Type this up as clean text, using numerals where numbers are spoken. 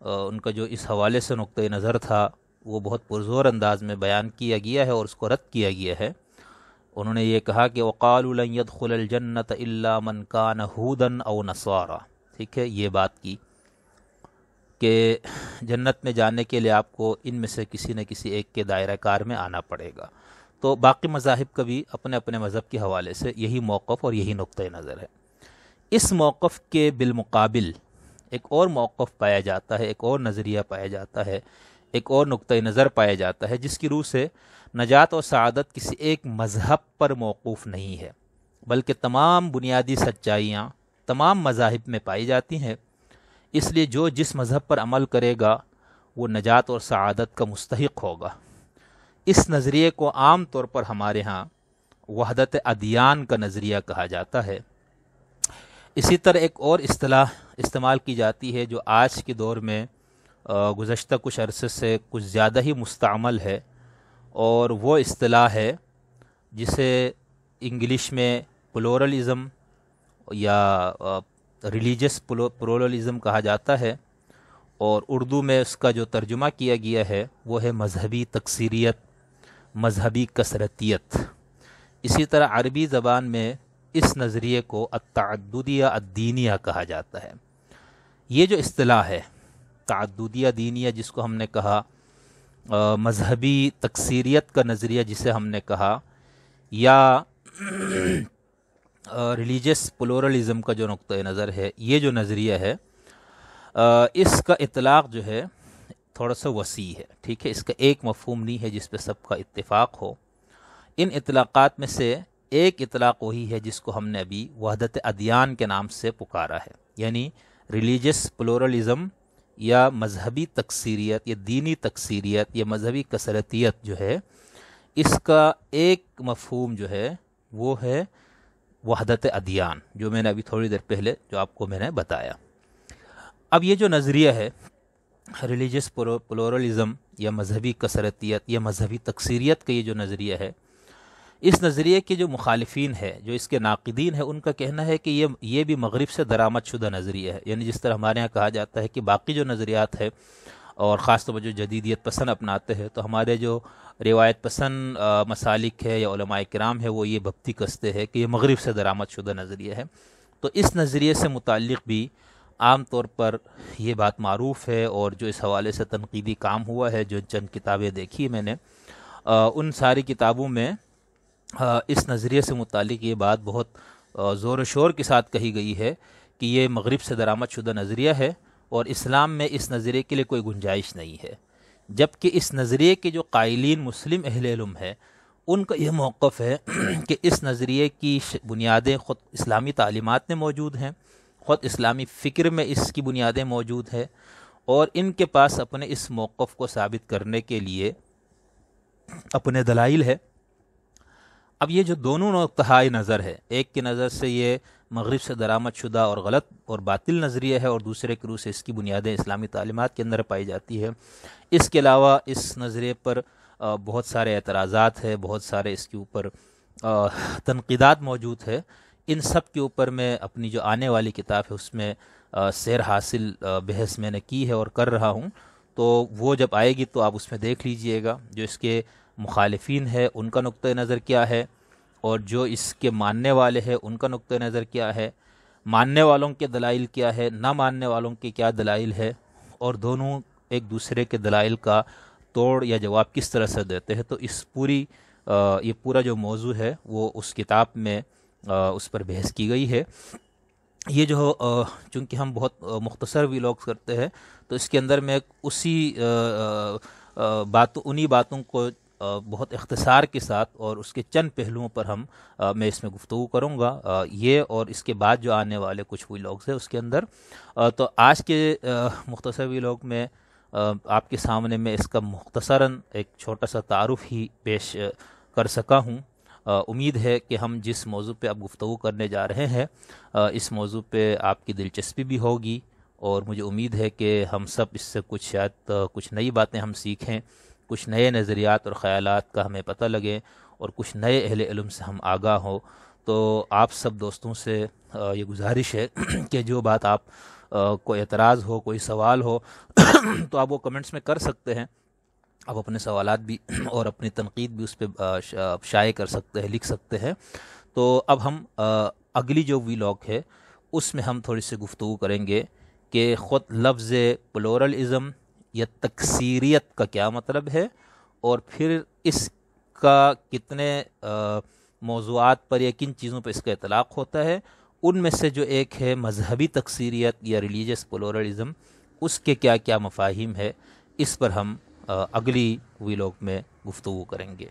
ان کا جو اس حوالے سے نقطۂ نظر تھا وہ بہت پرزور انداز میں بیان کیا گیا ہے اور اس کو رد کیا گیا ہے۔ انہوں نے یہ کہا کہ وَقَالُوا لَن يَدْخُلَ الْجَنَّةَ إِلَّا مَنْ كَانَ هُودًا أَوْ نَصَارَىٰ، ٹھیک ہے، یہ بات کی کہ جنت میں جانے کے لیے آپ کو ان میں سے کسی نہ کسی ایک کے دائرہ کار میں آنا پڑے گا۔ تو باقی مذاہب کا بھی اپنے اپنے مذہب کے حوالے سے یہی موقف اور یہی نقطۂ نظر ہے۔ اس موقف کے بالمقابل ایک اور موقف پایا جاتا ہے، ایک اور نظریہ پایا جاتا ہے، ایک اور نقطۂ نظر پایا جاتا ہے، جس کی روح سے نجات اور سعادت کسی ایک مذہب پر موقوف نہیں ہے، بلکہ تمام بنیادی سچائیاں تمام مذاہب میں پائی جاتی ہیں۔ اس لیے جو جس مذہب پر عمل کرے گا وہ نجات اور سعادت کا مستحق ہوگا۔ اس نظریے کو عام طور پر ہمارے ہاں وحدت ادیان کا نظریہ کہا جاتا ہے۔ اسی طرح ایک اور اصطلاح استعمال کی جاتی ہے جو آج کے دور میں گزشتہ کچھ عرصے سے کچھ زیادہ ہی مستعمل ہے، اور وہ اصطلاح ہے جسے انگلش میں پلورلزم یا ریلیجس پلورلزم کہا جاتا ہے، اور اردو میں اس کا جو ترجمہ کیا گیا ہے وہ ہے مذہبی تکثیریت، مذہبی کثرتیت۔ اسی طرح عربی زبان میں اس نظریے کو التعددیہ الدینیہ کہا جاتا ہے۔ یہ جو اصطلاح ہے تعددیہ دینیہ، جس کو ہم نے کہا مذہبی تکثیریت کا نظریہ جسے ہم نے کہا، یا ریلیجس پلورلزم کا جو نقطۂ نظر ہے، یہ جو نظریہ ہے اس کا اطلاق جو ہے تھوڑا سا وسیع ہے، ٹھیک ہے، اس کا ایک مفہوم نہیں ہے جس پہ سب کا اتفاق ہو۔ ان اطلاقات میں سے ایک اطلاق وہی ہے جس کو ہم نے ابھی وحدت ادیان کے نام سے پکارا ہے، یعنی ریلیجس پلورلزم یا مذہبی تکثیریت یا دینی تکثیریت یا مذہبی کثرتیت جو ہے، اس کا ایک مفہوم جو ہے وہ ہے وحدت ادیان، جو میں نے ابھی تھوڑی دیر پہلے جو آپ کو میں نے بتایا۔ اب یہ جو نظریہ ہے ریلیجس پلورلزم یا مذہبی کثرتیت یا مذہبی تکثیریت کا، یہ جو نظریہ ہے، اس نظریے کے جو مخالفین ہے، جو اس کے ناقدین ہیں، ان کا کہنا ہے کہ یہ بھی مغرب سے درآمد شدہ نظریہ ہے، یعنی جس طرح ہمارے ہاں کہا جاتا ہے کہ باقی جو نظریات ہے اور خاص طور پر جو جدیدیت پسند اپناتے ہیں، تو ہمارے جو روایت پسند مسالک ہے یا علماء کرام ہے وہ یہ بھکتی کستے ہیں کہ یہ مغرب سے درآمد شدہ نظریہ ہے۔ تو اس نظریے سے متعلق بھی عام طور پر یہ بات معروف ہے، اور جو اس حوالے سے تنقیدی کام ہوا ہے، جو چند کتابیں دیکھی میں نے، ان ساری کتابوں میں اس نظریے سے متعلق یہ بات بہت زور و شور کے ساتھ کہی گئی ہے کہ یہ مغرب سے درآمد شدہ نظریہ ہے اور اسلام میں اس نظریے کے لیے کوئی گنجائش نہیں ہے، جبکہ اس نظریے کے جو قائلین مسلم اہل علم ہے ان کا یہ موقف ہے کہ اس نظریے کی بنیادیں خود اسلامی تعلیمات میں موجود ہیں، خود اسلامی فکر میں اس کی بنیادیں موجود ہیں، اور ان کے پاس اپنے اس موقف کو ثابت کرنے کے لیے اپنے دلائل ہے۔ اب یہ جو دونوں نقطۂ نظر ہے، ایک کی نظر سے یہ مغرب سے درآمد شدہ اور غلط اور باطل نظریہ ہے، اور دوسرے کی روح سے اس کی بنیادیں اسلامی تعلیمات کے اندر پائی جاتی ہے۔ اس کے علاوہ اس نظریے پر بہت سارے اعتراضات ہیں، بہت سارے اس کے اوپر تنقیدات موجود ہے۔ ان سب کے اوپر میں اپنی جو آنے والی کتاب ہے اس میں سیر حاصل بحث میں نے کی ہے اور کر رہا ہوں، تو وہ جب آئے گی تو آپ اس میں دیکھ لیجئے گا جو اس کے مخالفین ہے ان کا نقطۂ نظر کیا ہے، اور جو اس کے ماننے والے ہیں ان کا نقطۂ نظر کیا ہے، ماننے والوں کے دلائل کیا ہے، نہ ماننے والوں کے کیا دلائل ہے، اور دونوں ایک دوسرے کے دلائل کا توڑ یا جواب کس طرح سے دیتے ہیں۔ تو اس یہ پورا جو موضوع ہے وہ اس کتاب میں اس پر بحث کی گئی ہے۔ یہ جو چونکہ ہم بہت مختصر ویلاگ کرتے ہیں تو اس کے اندر میں انہی باتوں کو بہت اختصار کے ساتھ اور اس کے چند پہلوؤں پر میں اس میں گفتگو کروں گا، یہ اور اس کے بعد جو آنے والے کچھ ویلاگز ہیں اس کے اندر۔ تو آج کے مختصر ویلاگ میں آپ کے سامنے میں اس کا مختصراً ایک چھوٹا سا تعارف ہی پیش کر سکا ہوں۔ امید ہے کہ ہم جس موضوع پہ اب گفتگو کرنے جا رہے ہیں اس موضوع پہ آپ کی دلچسپی بھی ہوگی، اور مجھے امید ہے کہ ہم سب اس سے شاید کچھ نئی باتیں ہم سیکھیں، کچھ نئے نظریات اور خیالات کا ہمیں پتہ لگے، اور کچھ نئے اہل علم سے ہم آگاہ ہوں۔ تو آپ سب دوستوں سے یہ گزارش ہے کہ جو بات آپ کوئی اعتراض ہو، کوئی سوال ہو تو آپ وہ کمنٹس میں کر سکتے ہیں. آپ اپنے سوالات بھی اور اپنی تنقید بھی اس پہ شائع کر سکتے ہیں، لکھ سکتے ہیں. تو اب ہم اگلی جو ویلاگ ہے اس میں ہم تھوڑی سی گفتگو کریں گے کہ خود لفظ پلورلزم یا تکثیریت کا کیا مطلب ہے، اور پھر اس کا کتنے موضوعات پر یا کن چیزوں پہ اس کا اطلاق ہوتا ہے. ان میں سے جو ایک ہے مذہبی تکثیریت یا ریلیجس پلورلزم، اس کے کیا کیا مفاہیم ہے، اس پر ہم اگلی ویلاگ میں گفتگو کریں گے.